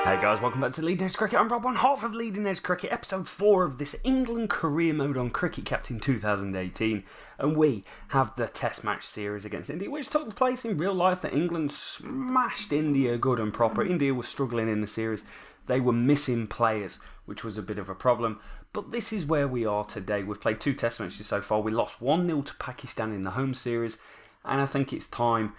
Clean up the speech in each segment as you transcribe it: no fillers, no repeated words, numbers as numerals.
Hey guys, welcome back to Leading Edge Cricket. I'm Rob, one half of Leading Edge Cricket, episode 4 of this England Career Mode on Cricket Captain 2018. And we have the Test match series against India, which took place in real life. That England smashed India good and proper. India was struggling in the series. They were missing players, which was a bit of a problem. But this is where we are today. We've played 2 Test matches so far. We lost 1-0 to Pakistan in the home series. And I think it's time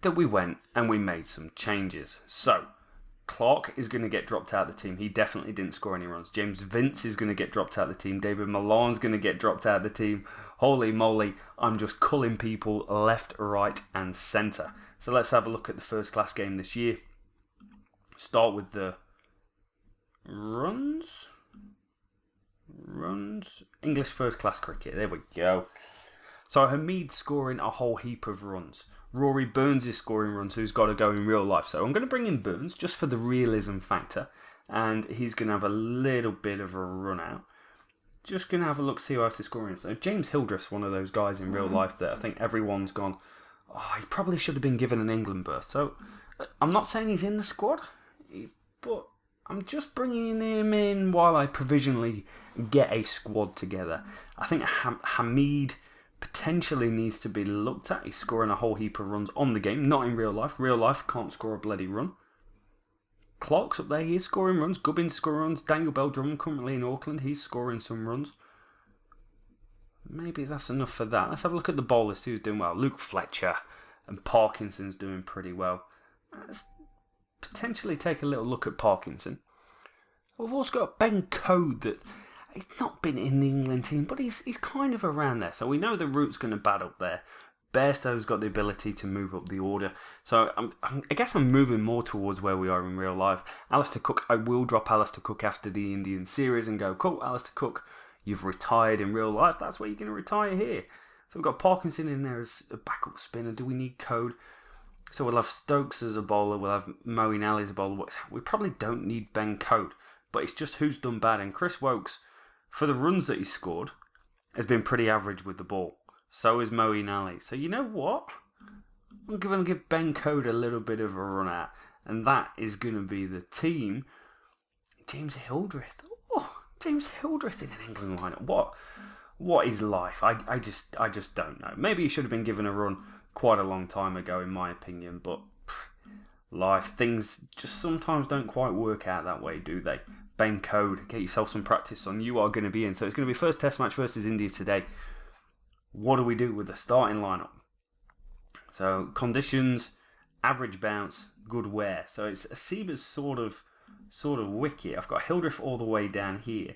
that we went and we made some changes. So, Clark is going to get dropped out of the team. He definitely didn't score any runs. James Vince is going to get dropped out of the team. David Malan's going to get dropped out of the team. Holy moly, I'm just culling people left, right and centre. So let's have a look at the first class game this year. Start with the runs. English first class cricket. There we go. So Hamid scoring a whole heap of runs. Rory Burns is scoring runs, who's got to go in real life. So I'm going to bring in Burns just for the realism factor. And he's going to have a little bit of a run out. Just going to have a look, see who else is scoring. So James Hildreth's one of those guys in real life that I think everyone's gone, oh, he probably should have been given an England berth. So I'm not saying he's in the squad, but I'm just bringing him in while I provisionally get a squad together. I think Hamid potentially needs to be looked at. He's scoring a whole heap of runs on the game, not in real life. Real life can't score a bloody run. Clark's up there, he is scoring runs. Gubbins scoring runs. Daniel Bell-Drummond currently in Auckland, he's scoring some runs. Maybe that's enough for that. Let's have a look at the bowlers who's doing well. Luke Fletcher and Parkinson's doing pretty well. Let's potentially take a little look at Parkinson. We've also got Ben Code that he's not been in the England team, but he's kind of around there. So we know the route's going to bat up there. Bairstow's got the ability to move up the order. So I guess I'm moving more towards where we are in real life. Alistair Cook, I will drop Alistair Cook after the Indian series and go, cool, Alistair Cook, you've retired in real life. That's where you're going to retire here. So we've got Parkinson in there as a backup spinner. Do we need Code? So we'll have Stokes as a bowler. We'll have Moeen Ali as a bowler. We probably don't need Ben Code, but it's just who's done bad. And Chris Wokes, for the runs that he scored, has been pretty average with the ball. So is Moeen Ali. So you know what? I'm going to give Ben Code a little bit of a run out. And that is going to be the team. James Hildreth. Oh, James Hildreth in an England lineup. What is life? I just don't know. Maybe he should have been given a run quite a long time ago, in my opinion. But life, things just sometimes don't quite work out that way, do they? Ben Code, get yourself some practice on. You are going to be in. So it's going to be first Test match versus India today. What do we do with the starting lineup? So conditions, average bounce, good wear. So it's a Seaber's sort of wicket. I've got Hildreth all the way down here.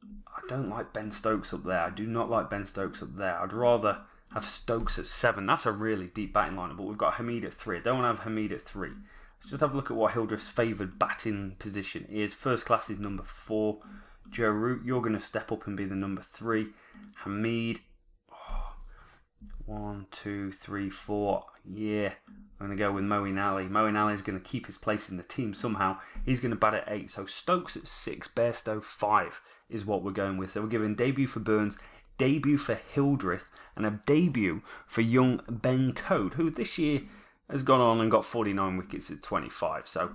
I don't like Ben Stokes up there. I do not like Ben Stokes up there. I'd rather have Stokes at 7. That's a really deep batting lineup. But we've got Hamid at 3. I don't want to have Hamid at 3. Let's just have a look at what Hildreth's favoured batting position is. First class is number 4. Joe Root, you're going to step up and be the number 3. Hamid, 1, 2, 3, 4. Yeah, I'm going to go with Moeen Ali. Moeen Ali is going to keep his place in the team somehow. He's going to bat at 8. So Stokes at 6, Bairstow 5 is what we're going with. So we're giving debut for Burns, debut for Hildreth, and a debut for young Ben Code, who this year has gone on and got 49 wickets at 25. So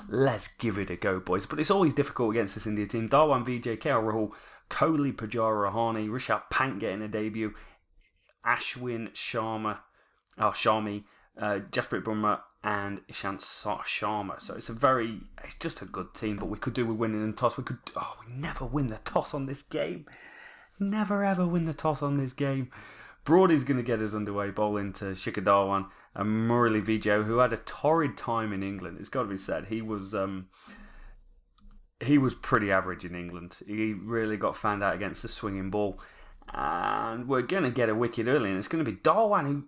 let's give it a go, boys. But it's always difficult against this India team. Darwan Vijay, KL Rahul, Kohli, Pujara Rahane, Rishabh Pant getting a debut, Ashwin Sharma, Shami, Jasprit Bumrah, and Ishant Sharma. So it's just a good team. But we could do with winning the toss. We never win the toss on this game. Never ever win the toss on this game. Broady's going to get us underway, bowling to Shikhar Dhawan and Murali Vijay, who had a torrid time in England. It's got to be said. He was pretty average in England. He really got found out against the swinging ball. And we're going to get a wicket early, and it's going to be Dhawan who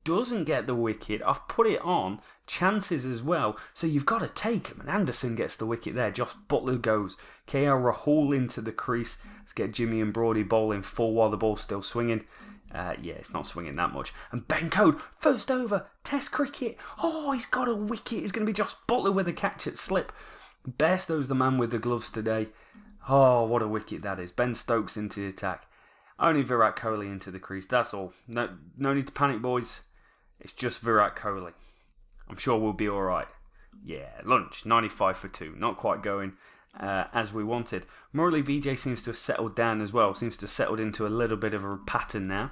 doesn't get the wicket. I've put it on chances as well, so you've got to take him. And Anderson gets the wicket there. Josh Butler goes. KL Rahul into the crease. Let's get Jimmy and Brody bowling full while the ball's still swinging. It's not swinging that much. And Ben Code, first over, Test cricket. Oh, he's got a wicket. It's going to be Josh Butler with a catch at slip. Bairstow's the man with the gloves today. Oh, what a wicket that is. Ben Stokes into the attack. Only Virat Kohli into the crease. That's all. No need to panic, boys. It's just Virat Kohli. I'm sure we'll be alright. Yeah, lunch, 95 for 2. Not quite going as we wanted. Morley VJ seems to have settled down as well. Seems to have settled into a little bit of a pattern now.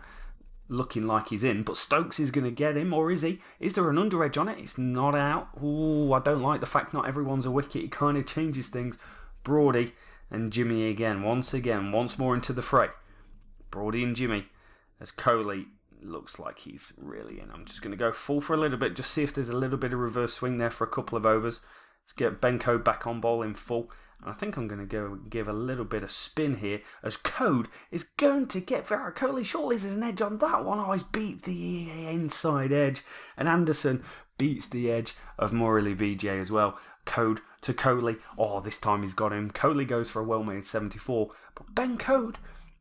Looking like he's in, but Stokes is going to get him, or is he? Is there an under edge on it? It's not out. Ooh, I don't like the fact not everyone's a wicket. It kind of changes things. Brody and Jimmy again, once more into the fray. Brody and Jimmy, as Kohli looks like he's really in. I'm just going to go full for a little bit, just see if there's a little bit of reverse swing there for a couple of overs. Let's get Benko back on ball in full. And I think I'm going to go give a little bit of spin here as Code is going to get Virat Kohli. Surely there's an edge on that one. Oh, he's beat the inside edge. And Anderson beats the edge of Morley VJ as well. Code to Kohli. Oh, this time he's got him. Kohli goes for a well-made 74. But Ben Code,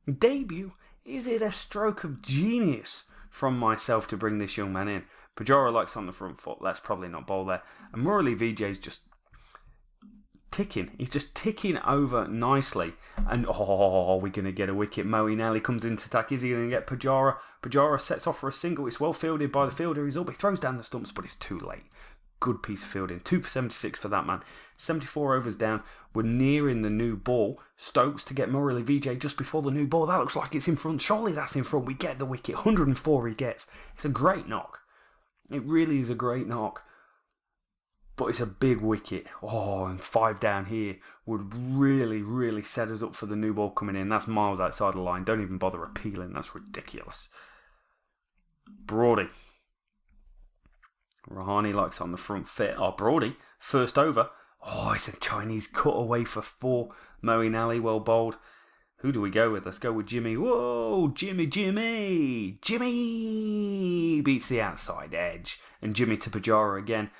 debut, is it a stroke of genius from myself to bring this young man in? Pujara likes on the front foot. Let's probably not bowl there. And Morley VJ's just ticking. He's just ticking over nicely. And we're going to get a wicket. Moeen Ali comes into attack. Is he going to get Pujara? Pujara sets off for a single. It's well fielded by the fielder. He's up. He throws down the stumps, but it's too late. Good piece of fielding. 2 for 76 for that man. 74 overs down. We're nearing the new ball. Stokes to get Morley VJ just before the new ball. That looks like it's in front. Surely that's in front. We get the wicket. 104 he gets. It's a great knock. It really is a great knock. But it's a big wicket. Oh, and 5 down here would really, really set us up for the new ball coming in. That's miles outside the line. Don't even bother appealing. That's ridiculous. Brody. Rahane likes on the front foot. Oh, Brody. First over. Oh, it's a Chinese cutaway for 4. Moeen Ali, well bowled. Who do we go with? Let's go with Jimmy. Whoa, Jimmy. Jimmy beats the outside edge. And Jimmy to Pujara again.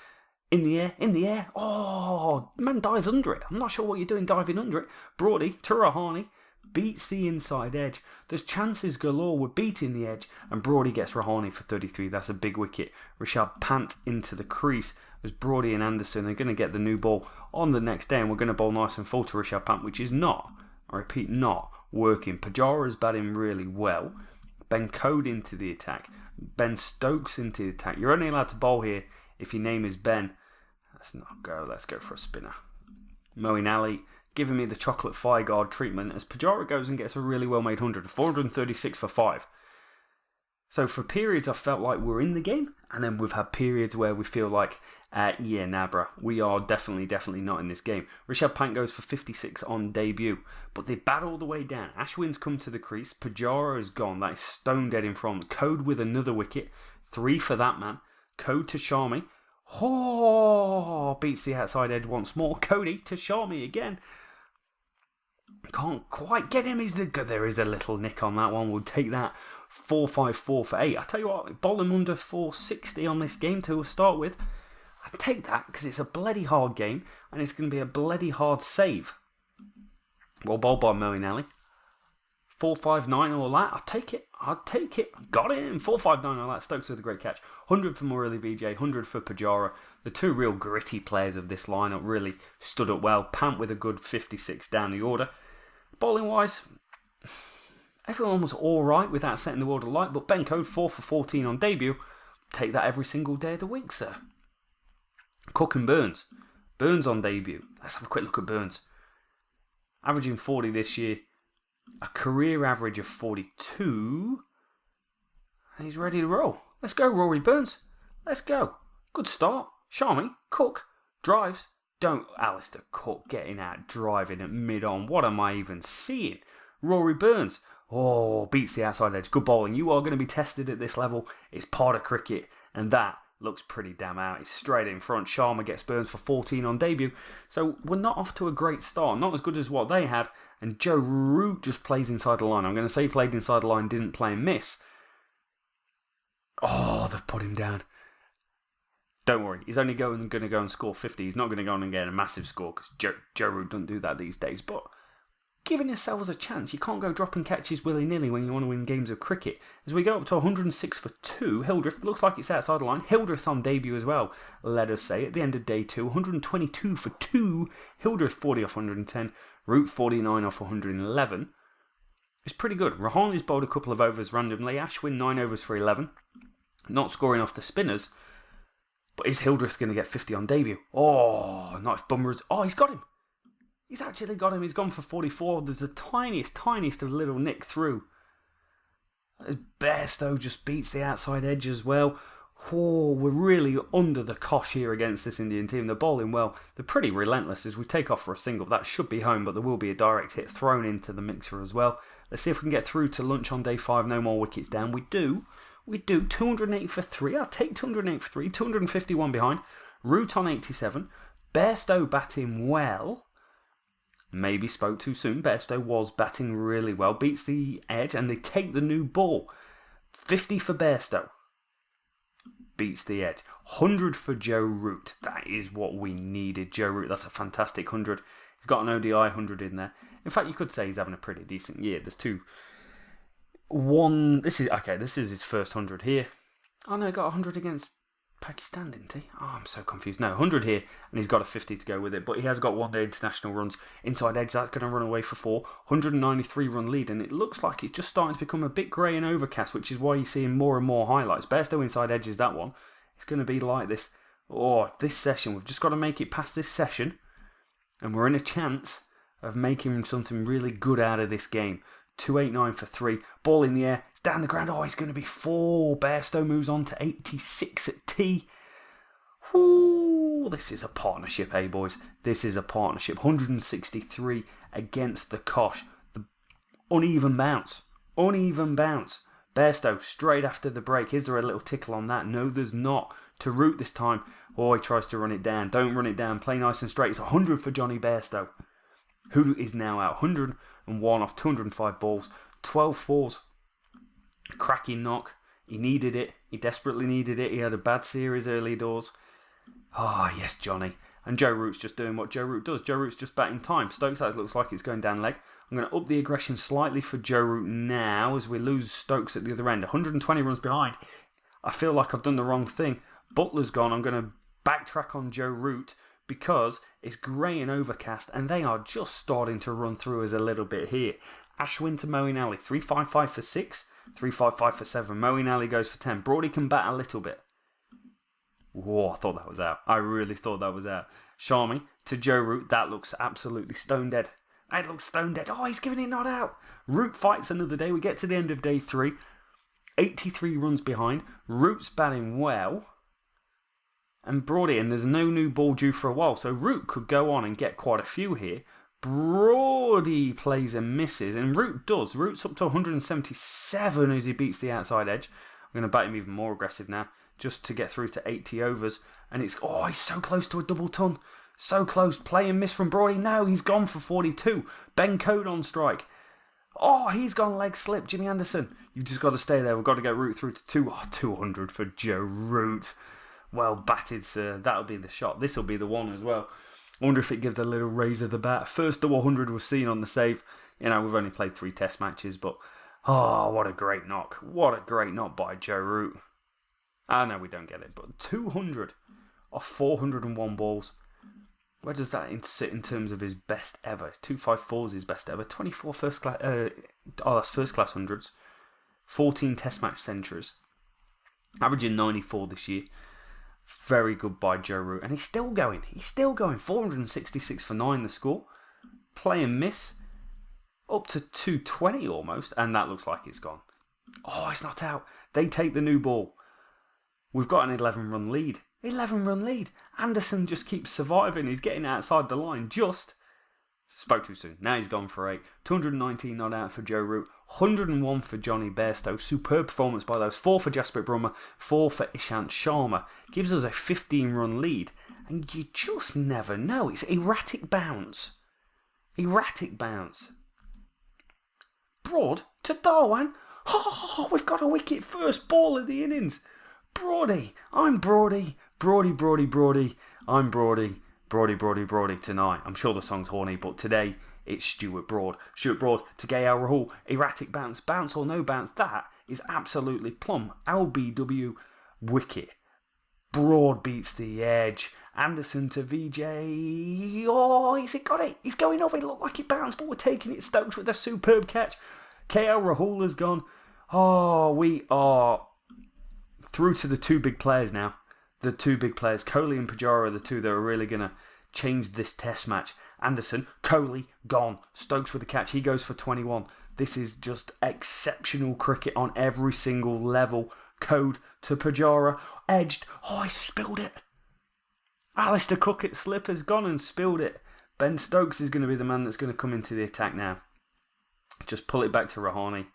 In the air. Oh, man dives under it. I'm not sure what you're doing diving under it. Brody to Rahane beats the inside edge. There's chances galore we're beating the edge. And Brody gets Rahane for 33. That's a big wicket. Rishabh Pant into the crease as Brody and Anderson are going to get the new ball on the next day. And we're going to bowl nice and full to Rishabh Pant, which is not, I repeat, not working. Pujara's batting really well. Ben Code into the attack. Ben Stokes into the attack. You're only allowed to bowl here if your name is Ben. Let's not go. Let's go for a spinner. Moeen Ali giving me the chocolate fire guard treatment as Pujara goes and gets a really well-made 100. 436 for 5. So for periods I felt like we're in the game, and then we've had periods where we feel like, bruh, we are definitely not in this game. Rishabh Pant goes for 56 on debut, but they bat all the way down. Ashwin's come to the crease. Pujara is gone. That is stone dead in front. Code with another wicket. 3 for that man. Code to Sharmi. Oh, beats the outside edge once more. Cody to Sharmi again. Can't quite get him. There is a little nick on that one. We'll take that. 454 for 8. I tell you what, bowl him under 460 on this game to start with. I take that because it's a bloody hard game and it's going to be a bloody hard save. Well bowled by Moeen Ali. 459 all that. I'll take it. Got him. 459 all that. Stokes with a great catch. 100 for Morley VJ. 100 for Pujara. The two real gritty players of this lineup really stood up well. Pant with a good 56 down the order. Bowling wise, everyone was alright without setting the world alight, but Ben Code 4 for 14 on debut. Take that every single day of the week, sir. Cook and Burns. Burns on debut. Let's have a quick look at Burns. Averaging 40 this year. A career average of 42. And he's ready to roll. Let's go, Rory Burns. Let's go. Good start. Sharmi, Cook, drives. Don't Alistair Cook getting out driving at mid-on. What am I even seeing? Rory Burns. Oh, beats the outside edge. Good bowling. You are going to be tested at this level. It's part of cricket. And that looks pretty damn out. It's straight in front. Sharma gets Burns for 14 on debut. So we're not off to a great start. Not as good as what they had. And Joe Root just plays inside the line. I'm going to say played inside the line, didn't play and miss. Oh, they've put him down. Don't worry. He's only going to go and score 50. He's not going to go on and get a massive score because Joe Root doesn't do that these days. But giving yourselves a chance. You can't go dropping catches willy-nilly when you want to win games of cricket. As we go up to 106 for 2, Hildreth looks like it's outside the line. Hildreth on debut as well, let us say. At the end of day 2, 122 for 2. Hildreth 40 off 110. Root 49 off 111. It's pretty good. Rahane's bowled a couple of overs randomly. Ashwin 9 overs for 11. Not scoring off the spinners. But is Hildreth going to get 50 on debut? Oh, nice bummer. Oh, he's got him. He's actually got him. He's gone for 44. There's the tiniest of little nick through. Bairstow just beats the outside edge as well. Oh, we're really under the cosh here against this Indian team. They're bowling well. They're pretty relentless as we take off for a single. That should be home, but there will be a direct hit thrown into the mixer as well. Let's see if we can get through to lunch on day 5. No more wickets down. We do. 208 for 3. I'll take 208 for 3. 251 behind. Root on 87. Bairstow batting well. Maybe spoke too soon. Bairstow was batting really well. Beats the edge and they take the new ball. 50 for Bairstow. Beats the edge. 100 for Joe Root. That is what we needed. Joe Root, that's a fantastic 100. He's got an ODI 100 in there. In fact, you could say he's having a pretty decent year. There's two. This is his first 100 here. Oh no, he got 100 against Pakistan, didn't he? Oh, I'm so confused. No, 100 here, and he's got a 50 to go with it. But he has got one-day international runs. Inside edge, that's going to run away for 4. 193 run lead, and it looks like it's just starting to become a bit grey and overcast, which is why you're seeing more and more highlights. Bairstow inside edge is that one. It's going to be like this. Oh, this session. We've just got to make it past this session, and we're in a chance of making something really good out of this game. 289 for 3. Ball in the air. Down the ground. Oh, it's going to be 4. Bairstow moves on to 86 at T. Ooh, this is a partnership, eh, boys? This is a partnership. 163 against the Kosh. The uneven bounce. Bairstow straight after the break. Is there a little tickle on that? No, there's not. To Root this time. Oh, he tries to run it down. Don't run it down. Play nice and straight. It's 100 for Johnny Bairstow, who is now out. 101 off 205 balls. 12 fours. Cracking knock. He needed it. He desperately needed it. He had a bad series early doors. Ah, oh, yes, Johnny. And Joe Root's just doing what Joe Root does. Joe Root's just batting time. Stokes, that looks like it's going down leg. I'm going to up the aggression slightly for Joe Root now as we lose Stokes at the other end. 120 runs behind. I feel like I've done the wrong thing. Butler's gone. I'm going to backtrack on Joe Root because it's grey and overcast and they are just starting to run through us a little bit here. Ashwin to Moeen Ali. 355 for 6. 355 for 7. Moeen Ali goes for 10. Brody can bat a little bit. Whoa, I thought that was out. I really thought that was out. Sharmy to Joe Root. That looks absolutely stone dead. That looks stone dead. Oh, he's giving it not out. Root fights another day. We get to the end of day 3. 83 runs behind. Root's batting well. And Brody, and there's no new ball due for a while. So Root could go on and get quite a few here. Brody plays and misses. And Root does. Root's up to 177 as he beats the outside edge. I'm going to bat him even more aggressive now. Just to get through to 80 overs. And it's, oh, he's so close to a double ton. So close. Play and miss from Brody. No, he's gone for 42. Ben Code on strike. Oh, he's gone leg slip. Jimmy Anderson. You've just got to stay there. We've got to get Root through to 200 for Joe Root. Well batted, sir. That'll be the shot. This will be the one as well. I wonder if it gives a little raise of the bat. First double 100 was seen on the save. You know, we've only played 3 test matches, but oh, what a great knock. What a great knock by Joe Root. Ah, no, we don't get it, but 200 off 401 balls. Where does that sit in terms of his best ever? 254 is his best ever. 24 first class, that's first class hundreds. 14 test match centuries. Averaging 94 this year. Very good by Joe Root. And he's still going. 466 for 9 the score. Play and miss. Up to 220 almost. And that looks like it's gone. Oh, it's not out. They take the new ball. We've got an 11 run lead. 11 run lead. Anderson just keeps surviving. He's getting outside the line. Just spoke too soon. Now he's gone for 8. 219 not out for Joe Root. 101 for Johnny Bairstow. Superb performance by those. 4 for Jasprit Brummer. 4 for Ishant Sharma. Gives us a 15 run lead. And you just never know. It's erratic bounce. Broad to Darwan. Oh, we've got a wicket. First ball of the innings. Brody. I'm Brody. Brody. I'm Brody. Brody tonight. I'm sure the song's horny, but today it's Stuart Broad. Stuart Broad to KL Rahul. Erratic bounce. Bounce or no bounce. That is absolutely plumb. LBW wicket. Broad beats the edge. Anderson to VJ. Oh, he's got it. He's going off. It looked like it bounced, but we're taking it. Stokes with a superb catch. KL Rahul has gone. Oh, we are through to the 2 big players now. the two big players. Coley and Pajara are the two that are really going to change this test match. Anderson, Coley, gone. Stokes with the catch. He goes for 21. This is just exceptional cricket on every single level. Code to Pajara. Edged. Oh, I spilled it. Alistair Cook at slip has gone and spilled it. Ben Stokes is going to be the man that's going to come into the attack now. Just pull it back to Rahane.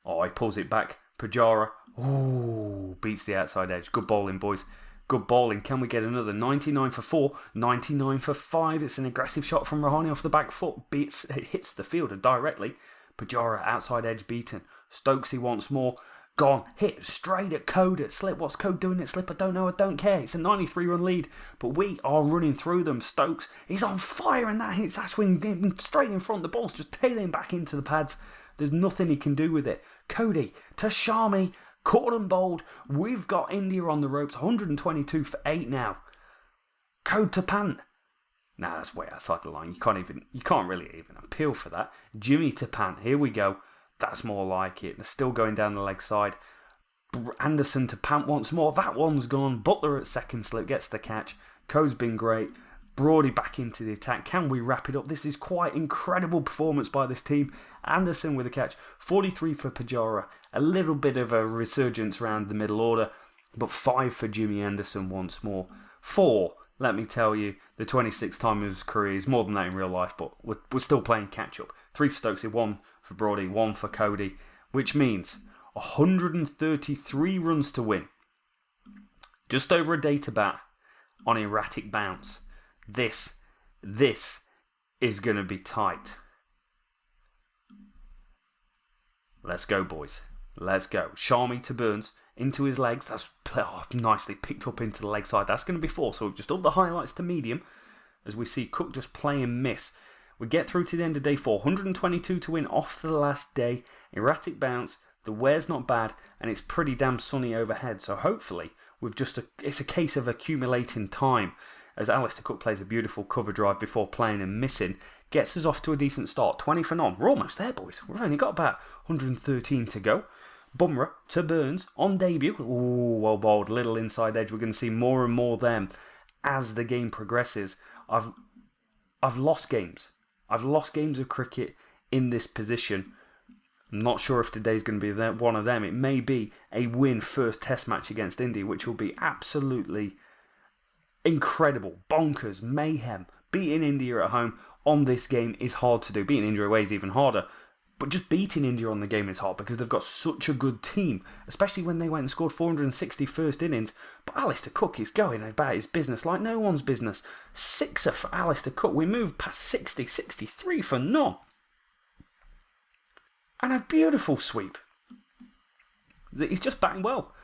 Oh, he pulls it back. Pajara. Ooh, beats the outside edge. Good bowling, boys. Good bowling. Can we get another? 99 for 4. 99 for 5. It's an aggressive shot from Rahane off the back foot. It hits the fielder directly. Pajara outside edge beaten. Stokesy once more. Gone. Hit straight at Code at slip. What's Code doing at slip? I don't know. I don't care. It's a 93-run lead. But we are running through them. Stokes, he's on fire, and that hits Ashwin straight in front. The ball's just tailing back into the pads. There's nothing he can do with it. Cody to Shami. Caught and bowled. We've got India on the ropes. 122 for 8 now. Code to Pant. Nah, that's way outside the line. You can't really even appeal for that. Jimmy to Pant. Here we go. That's more like it. They're still going down the leg side. Anderson to Pant once more. That one's gone. Butler at second slip gets the catch. Code's been great. Brody back into the attack. Can we wrap it up? This is quite incredible performance by this team. Anderson with a catch. 43 for Pajara. A little bit of a resurgence around the middle order. But 5 for Jimmy Anderson once more. 4, let me tell you, the 26th time of his career is more than that in real life, but we're still playing catch up. 3 for Stokesy, 1 for Brody, 1 for Cody, which means 133 runs to win. Just over a day to bat on erratic bounce. This is going to be tight. Let's go, boys. Let's go. Shami to Burns. Into his legs. That's nicely picked up into the leg side. That's going to be 4. So we've just upped the highlights to medium. As we see Cook just play and miss. We get through to the end of day 4. 122 to win off the last day. Erratic bounce. The wear's not bad. And it's pretty damn sunny overhead. So hopefully it's a case of accumulating time. As Alistair Cook plays a beautiful cover drive before playing and missing. Gets us off to a decent start. 20 for none. We're almost there, boys. We've only got about 113 to go. Bumrah to Burns on debut. Ooh, well bowled. Little inside edge. We're going to see more and more them as the game progresses. I've lost games. I've lost games of cricket in this position. I'm not sure if today's going to be one of them. It may be a win first test match against India, which will be absolutely incredible. Bonkers. Mayhem. Beating India at home on this game is hard to do. Beating India away is even harder. But just beating India on the game is hard because they've got such a good team, especially when they went and scored 460 first innings. But Alistair Cook is going about his business like no one's business. 6er for Alistair Cook. We moved past 60, 63 for none. And a beautiful sweep. He's just batting well.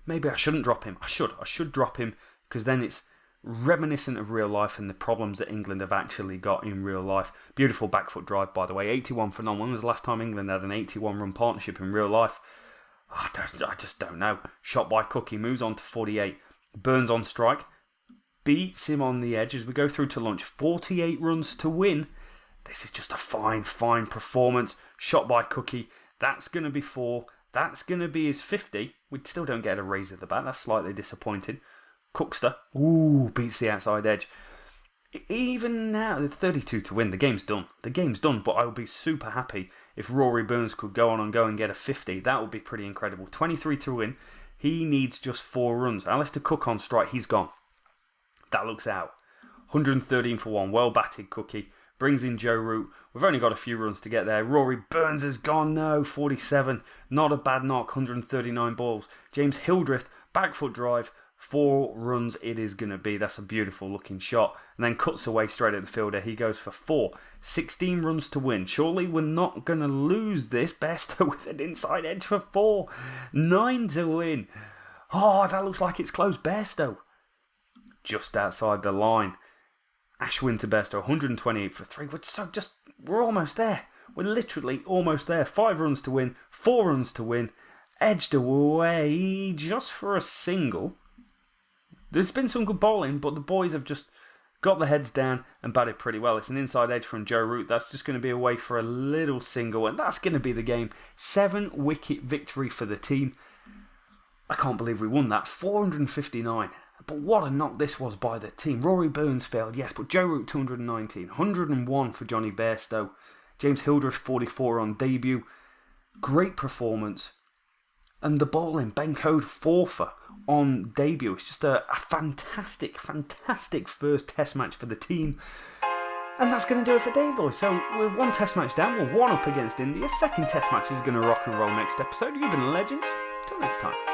Maybe I shouldn't drop him. I should drop him because then it's reminiscent of real life and the problems that England have actually got in real life. Beautiful back foot drive, by the way. 81 for none. When was the last time England had an 81-run partnership in real life? I just don't know. Shot by Cook. He moves on to 48. Burns on strike. Beats him on the edge as we go through to lunch. 48 runs to win. This is just a fine performance. Shot by Cookie. That's going to be 4. That's going to be his 50. We still don't get a raise at the bat. That's slightly disappointing. Cookster, beats the outside edge. Even now, the 32 to win. The game's done. But I would be super happy if Rory Burns could go on and get a 50. That would be pretty incredible. 23 to win. He needs just 4 runs. Alistair Cook on strike. He's gone. That looks out. 113 for 1. Well batted, Cookie. Brings in Joe Root. We've only got a few runs to get there. Rory Burns has gone. No, 47. Not a bad knock. 139 balls. James Hildreth, back foot drive. 4 runs it is going to be. That's a beautiful looking shot. And then cuts away straight at the fielder. He goes for 4. 16 runs to win. Surely we're not going to lose this. Bairstow with an inside edge for 4. 9 to win. Oh, that looks like it's close. Bairstow. Just outside the line. Ashwin to Bairstow. 128 for 3. We're almost there. We're literally almost there. 5 runs to win. 4 runs to win. Edged away just for a single. There's been some good bowling, but the boys have just got their heads down and batted pretty well. It's an inside edge from Joe Root. That's just going to be away for a little single, and that's going to be the game. 7-wicket victory for the team. I can't believe we won that. 459. But what a knock this was by the team. Rory Burns failed, yes, but Joe Root 219. 101 for Johnny Bairstow. James Hildreth 44 on debut. Great performance. And the bowling, Ben Code 4-for on debut. It's just a fantastic, fantastic first test match for the team. And that's going to do it for Dave Boys. So we're one test match down. We're one up against India. Second test match is going to rock and roll next episode. You've been legends. Till next time.